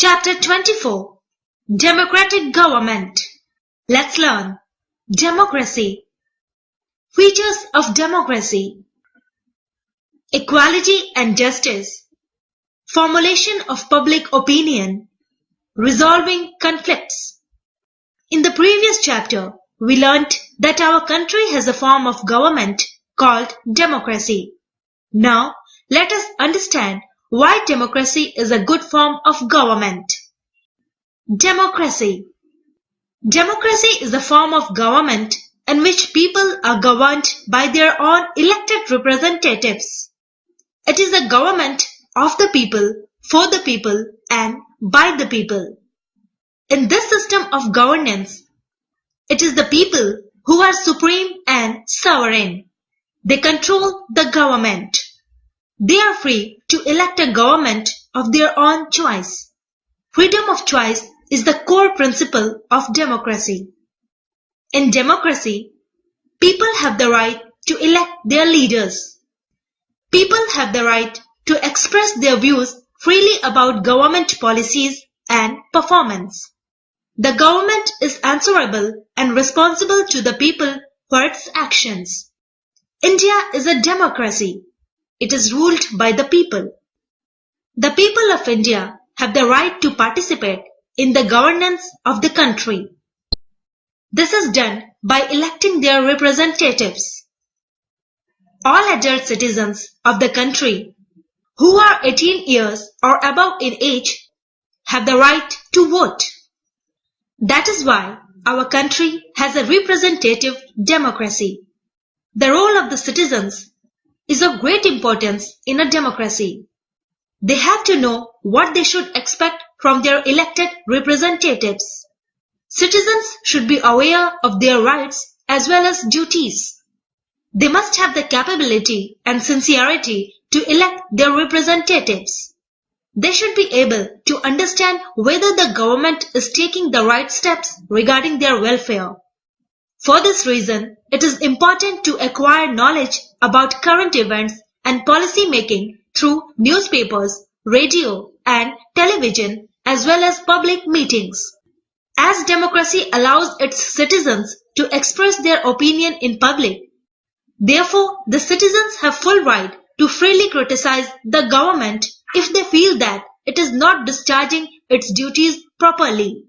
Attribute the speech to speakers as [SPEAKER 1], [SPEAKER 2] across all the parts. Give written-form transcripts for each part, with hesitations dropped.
[SPEAKER 1] Chapter 24 Democratic Government. Let's learn. Democracy. Features of democracy. Equality and justice. Formulation of public opinion. Resolving conflicts. In the previous chapter, we learnt that our country has a form of government called democracy. Now, let us understand why democracy is a good form of government. Democracy. Democracy is a form of government in which people are governed by their own elected representatives. It is a government of the people, for the people, and by the people. In this system of governance, it is the people who are supreme and sovereign. They control the government. They are free to elect a government of their own choice. Freedom of choice is the core principle of democracy. In democracy, people have the right to elect their leaders. People have the right to express their views freely about government policies and performance. The government is answerable and responsible to the people for its actions. India is a democracy. It is ruled by the people. The people of India have the right to participate in the governance of the country. This is done by electing their representatives. All adult citizens of the country who are 18 years or above in age have the right to vote. That is why our country has a representative democracy. The role of the citizens is of great importance in a democracy. They have to know what they should expect from their elected representatives. Citizens should be aware of their rights as well as duties. They must have the capability and sincerity to elect their representatives. They should be able to understand whether the government is taking the right steps regarding their welfare. For this reason, it is important to acquire knowledge about current events and policy making through newspapers, radio, and television, as well as public meetings. As democracy allows its citizens to express their opinion in public, therefore the citizens have full right to freely criticize the government if they feel that it is not discharging its duties properly.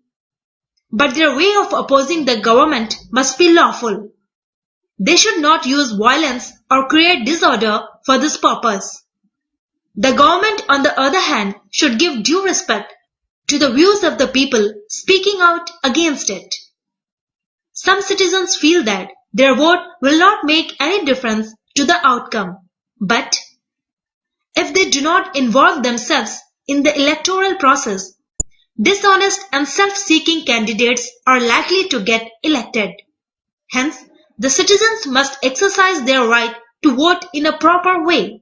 [SPEAKER 1] But their way of opposing the government must be lawful. They should not use violence or create disorder for this purpose. The government, on the other hand, should give due respect to the views of the people speaking out against it. Some citizens feel that their vote will not make any difference to the outcome, but if they do not involve themselves in the electoral process, dishonest and self-seeking candidates are likely to get elected. Hence, the citizens must exercise their right to vote in a proper way.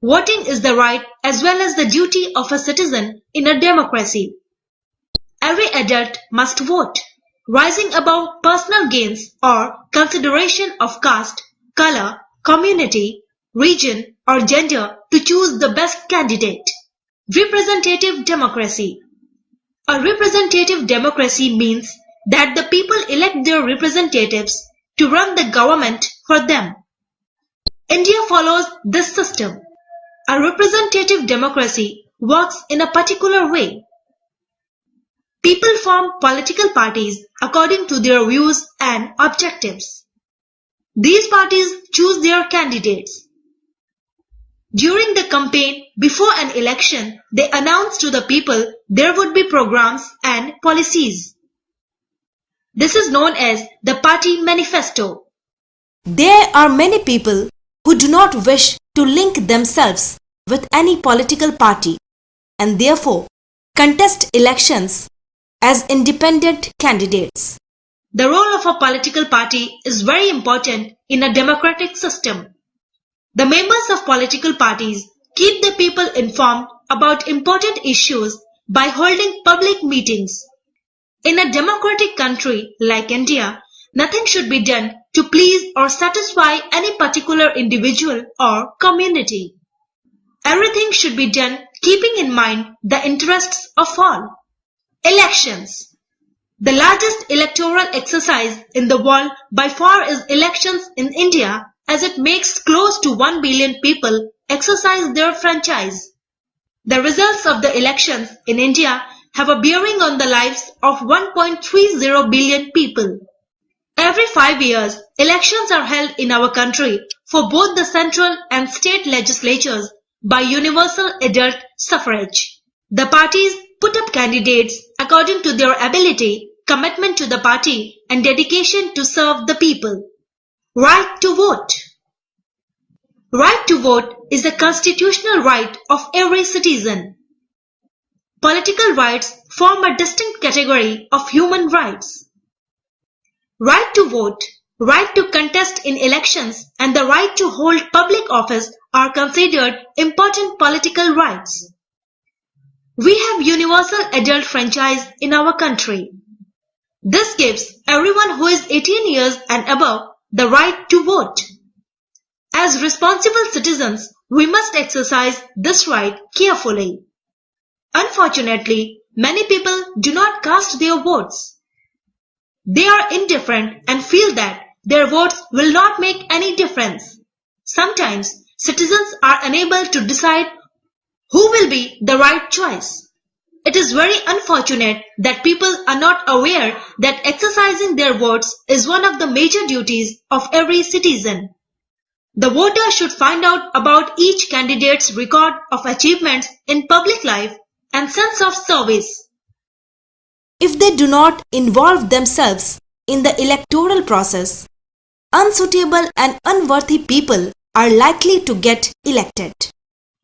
[SPEAKER 1] Voting is the right as well as the duty of a citizen in a democracy. Every adult must vote, rising above personal gains or consideration of caste, color, community, region, or gender to choose the best candidate. Representative democracy. A representative democracy means that the people elect their representatives to run the government for them. India follows this system. A representative democracy works in a particular way. People form political parties according to their views and objectives. These parties choose their candidates. During the campaign before an election, they announce to the people there would be programs and policies. This is known as the party manifesto. There are many people who do not wish to link themselves with any political party and therefore contest elections as independent candidates. The role of a political party is very important in a democratic system. The members of political parties keep the people informed about important issues by holding public meetings. In a democratic country like India, nothing should be done to please or satisfy any particular individual or community. Everything should be done keeping in mind the interests of all. Elections. The largest electoral exercise in the world by far is elections in India, as it makes close to 1 billion people exercise their franchise. The results of the elections in India have a bearing on the lives of 1.30 billion people. Every 5 years, elections are held in our country for both the central and state legislatures by universal adult suffrage. The parties put up candidates according to their ability, commitment to the party, and dedication to serve the people. Right to vote. Right to vote is a constitutional right of every citizen. Political rights form a distinct category of human rights. Right to vote, right to contest in elections, and the right to hold public office are considered important political rights. We have universal adult franchise in our country. This gives everyone who is 18 years and above the right to vote. As responsible citizens, we must exercise this right carefully. Unfortunately, many people do not cast their votes. They are indifferent and feel that their votes will not make any difference. Sometimes, citizens are unable to decide who will be the right choice. It is very unfortunate that people are not aware that exercising their votes is one of the major duties of every citizen. The voter should find out about each candidate's record of achievements in public life and sense of service.
[SPEAKER 2] If they do not involve themselves in the electoral process, unsuitable and unworthy people are likely to get elected.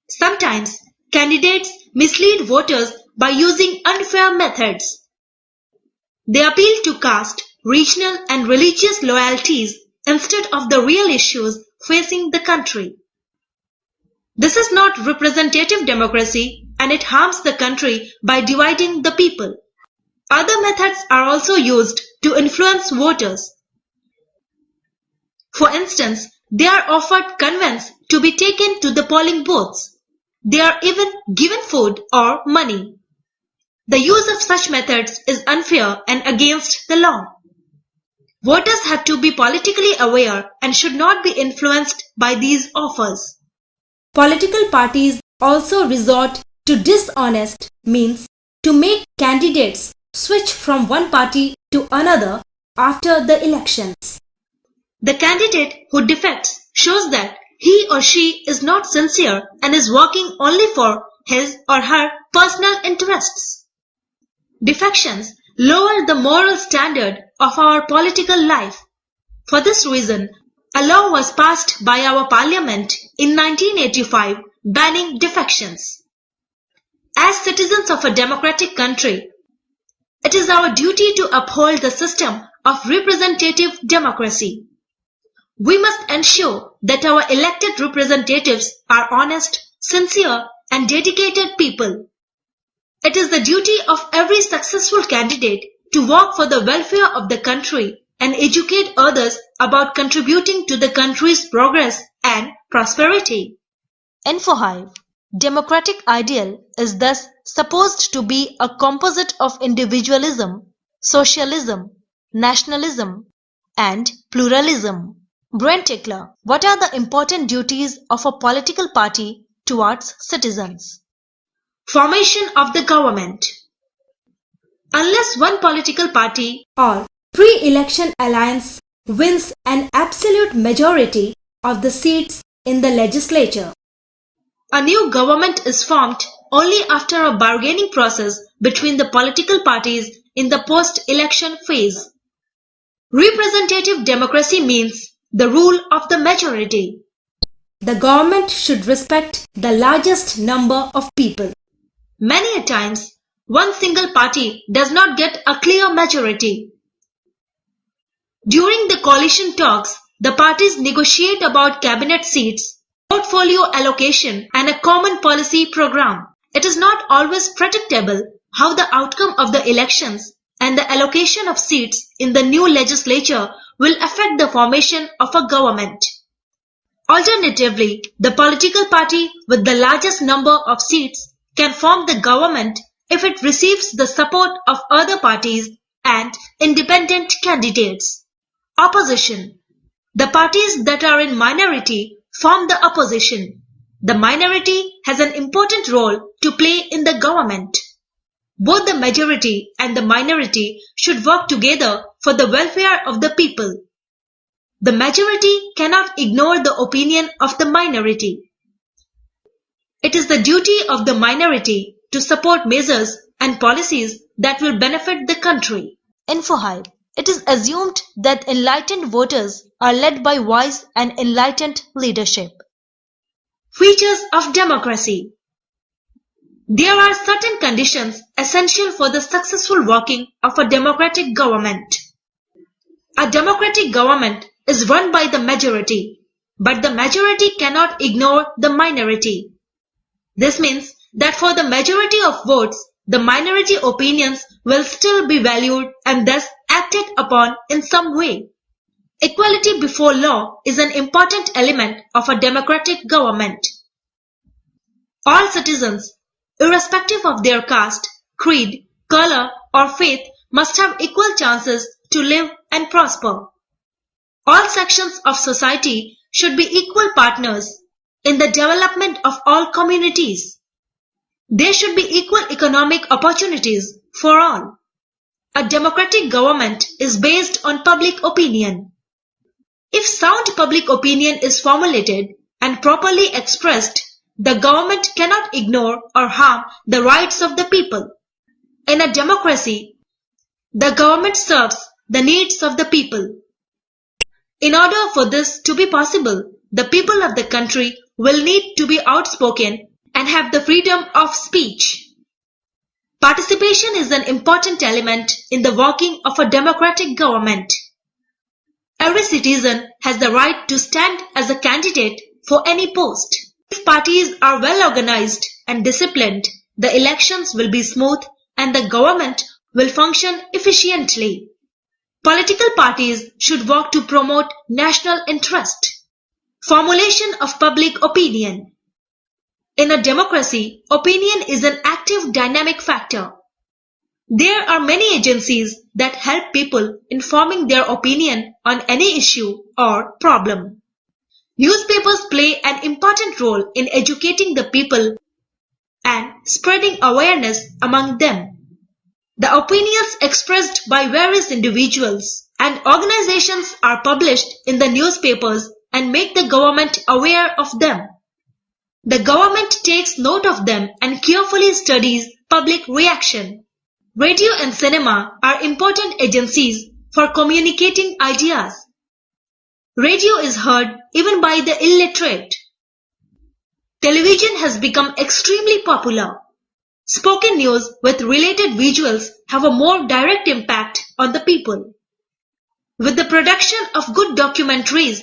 [SPEAKER 1] Sometimes, candidates mislead voters by using unfair methods. They appeal to caste, regional and religious loyalties instead of the real issues facing the country. This is not representative democracy, and it harms the country by dividing the people. Other methods are also used to influence voters. For instance, they are offered conveyance to be taken to the polling booths. They are even given food or money. The use of such methods is unfair and against the law. Voters have to be politically aware and should not be influenced by these offers.
[SPEAKER 2] Political parties also resort to dishonest means to make candidates switch from one party to another after the elections.
[SPEAKER 1] The candidate who defects shows that he or she is not sincere and is working only for his or her personal interests. Defections lower the moral standard of our political life. For this reason, a law was passed by our parliament in 1985 banning defections. As citizens of a democratic country, it is our duty to uphold the system of representative democracy. We must ensure that our elected representatives are honest, sincere, and dedicated people. It is the duty of every successful candidate to work for the welfare of the country and educate others about contributing to the country's progress and prosperity.
[SPEAKER 2] Info Hive. Democratic ideal is thus supposed to be a composite of individualism, socialism, nationalism, and pluralism. Brent Tickler, what are the important duties of a political party towards citizens?
[SPEAKER 1] Formation of the government. Unless one political party
[SPEAKER 2] or pre-election alliance wins an absolute majority of the seats in the legislature,
[SPEAKER 1] a new government is formed only after a bargaining process between the political parties in the post-election phase. Representative democracy means the rule of the majority.
[SPEAKER 2] The government should respect the largest number of people.
[SPEAKER 1] Many a times, one single party does not get a clear majority. During the coalition talks, the parties negotiate about cabinet seats, portfolio allocation, and a common policy program. It is not always predictable how the outcome of the elections and the allocation of seats in the new legislature will affect the formation of a government. Alternatively, the political party with the largest number of seats can form the government if it receives the support of other parties and independent candidates. Opposition. The parties that are in minority form the opposition. The minority has an important role to play in the government. Both the majority and the minority should work together for the welfare of the people. The majority cannot ignore the opinion of the minority. It is the duty of the minority to support measures and policies that will benefit the country.
[SPEAKER 2] InfoHive. It is assumed that enlightened voters are led by wise and enlightened leadership.
[SPEAKER 1] Features of democracy. There are certain conditions essential for the successful working of a democratic government. A democratic government is run by the majority, but the majority cannot ignore the minority. This means that for the majority of votes, the minority opinions will still be valued and thus acted upon in some way. Equality before law is an important element of a democratic government. All citizens, irrespective of their caste, creed, color, or faith, must have equal chances to live and prosper. All sections of society should be equal partners in the development of all communities. There should be equal economic opportunities for all. A democratic government is based on public opinion. If sound public opinion is formulated and properly expressed, the government cannot ignore or harm the rights of the people. In a democracy, the government serves the needs of the people. In order for this to be possible, the people of the country will need to be outspoken and have the freedom of speech. Participation is an important element in the working of a democratic government. Every citizen has the right to stand as a candidate for any post. If parties are well organized and disciplined, the elections will be smooth and the government will function efficiently. Political parties should work to promote national interest. Formulation of public opinion. In a democracy, opinion is an active dynamic factor. There are many agencies that help people in forming their opinion on any issue or problem. Newspapers play an important role in educating the people and spreading awareness among them. The opinions expressed by various individuals and organizations are published in the newspapers and make the government aware of them. The government takes note of them and carefully studies public reaction. Radio and cinema are important agencies for communicating ideas. Radio is heard even by the illiterate. Television has become extremely popular. Spoken news with related visuals have a more direct impact on the people. With the production of good documentaries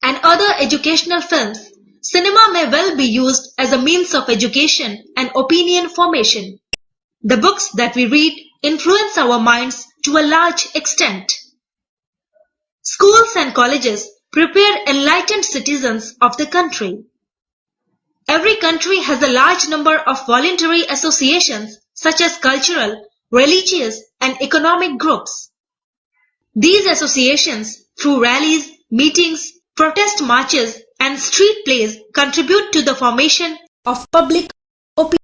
[SPEAKER 1] and other educational films, cinema may well be used as a means of education and opinion formation. The books that we read influence our minds to a large extent. Schools and colleges prepare enlightened citizens of the country. Every country has a large number of voluntary associations such as cultural, religious, and economic groups. These associations, through rallies, meetings, protest marches, and street plays, contribute to the formation of public opinion.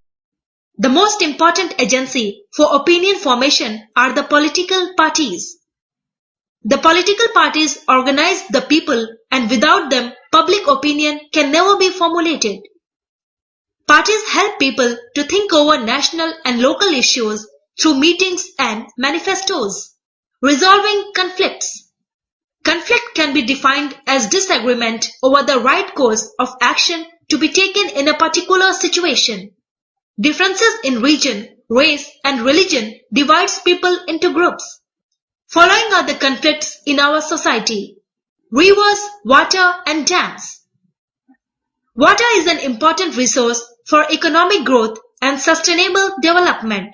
[SPEAKER 1] The most important agency for opinion formation are the political parties. The political parties organize the people, and without them, public opinion can never be formulated. Parties help people to think over national and local issues through meetings and manifestos. Resolving conflicts. Conflict can be defined as disagreement over the right course of action to be taken in a particular situation. Differences in region, race, and religion divides people into groups. Following are the conflicts in our society. Rivers, water, and dams. Water is an important resource for economic growth and sustainable development.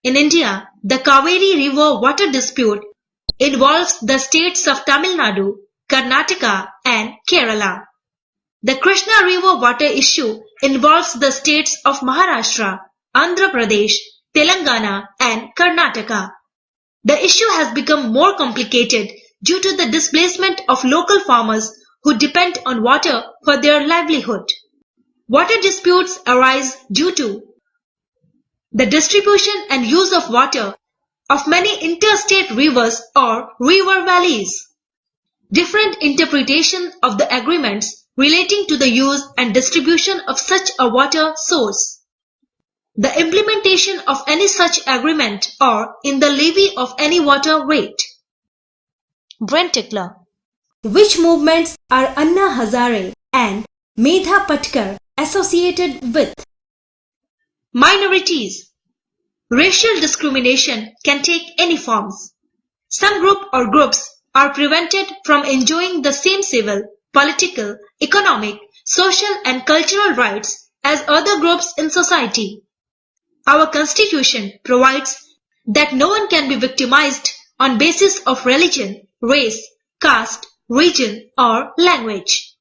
[SPEAKER 1] In India, the Kaveri River water dispute involves the states of Tamil Nadu, Karnataka, and Kerala. The Krishna River water issue involves the states of Maharashtra, Andhra Pradesh, Telangana and Karnataka. The issue has become more complicated due to the displacement of local farmers who depend on water for their livelihood. Water disputes arise due to the distribution and use of water of many interstate rivers or river valleys. Different interpretation of the agreements relating to the use and distribution of such a water source. The implementation of any such agreement or in the levy of any water rate.
[SPEAKER 2] Brain tickler.
[SPEAKER 3] Which movements are Anna Hazare and Medha Patkar associated with?
[SPEAKER 1] Minorities. Racial discrimination can take any forms. Some group or groups are prevented from enjoying the same civil, political, economic, social and cultural rights as other groups in society. Our constitution provides that no one can be victimized on basis of religion, race, caste, region or language.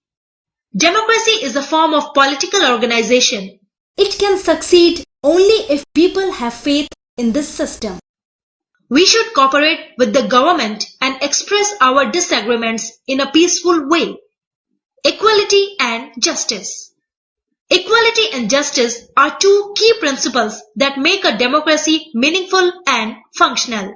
[SPEAKER 1] Democracy is a form of political organization.
[SPEAKER 3] It can succeed only if people have faith in this system.
[SPEAKER 1] We should cooperate with the government and express our disagreements in a peaceful way. Equality and justice. Equality and justice are two key principles that make a democracy meaningful and functional.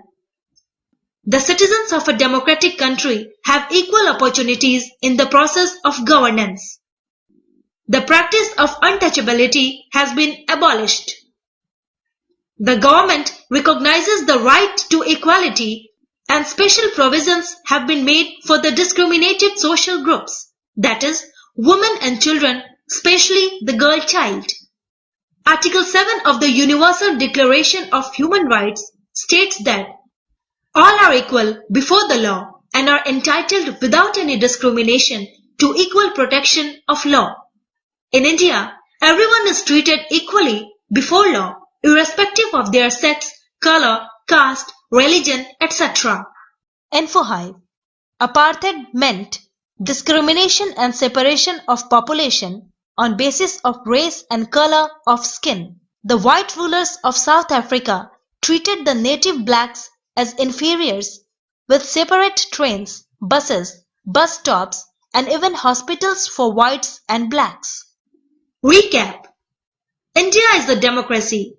[SPEAKER 1] The citizens of a democratic country have equal opportunities in the process of governance. The practice of untouchability has been abolished. The government recognizes the right to equality and special provisions have been made for the discriminated social groups, that is, women and children, especially the girl child. Article 7 of the Universal Declaration of Human Rights states that all are equal before the law and are entitled without any discrimination to equal protection of law. In India, everyone is treated equally before law, irrespective of their sex, color, caste, religion, etc.
[SPEAKER 2] Info Hive. Apartheid meant discrimination and separation of population on basis of race and color of skin. The white rulers of South Africa treated the native blacks as inferiors with separate trains, buses, bus stops and even hospitals for whites and blacks.
[SPEAKER 1] Recap. India is a democracy.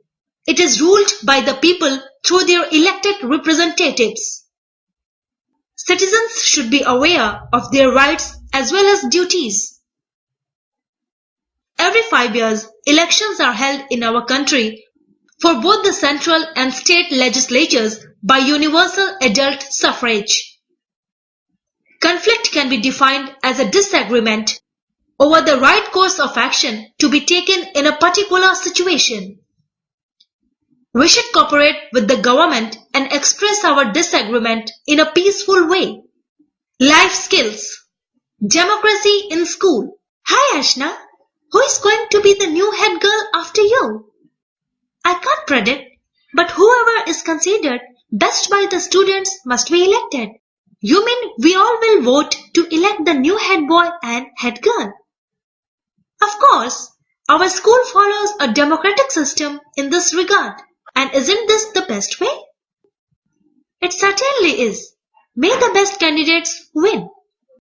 [SPEAKER 1] It is ruled by the people through their elected representatives. Citizens should be aware of their rights as well as duties. Every 5 years, elections are held in our country for both the central and state legislatures by universal adult suffrage. Conflict can be defined as a disagreement over the right course of action to be taken in a particular situation. We should cooperate with the government and express our disagreement in a peaceful way. Life skills. Democracy in school. Hi Ashna, who is going to be the new head girl after you? I can't predict, but whoever is considered best by the students must be elected. You mean we all will vote to elect the new head boy and head girl? Of course, our school follows a democratic system in this regard. And isn't this the best way? It certainly is. May the best candidates win.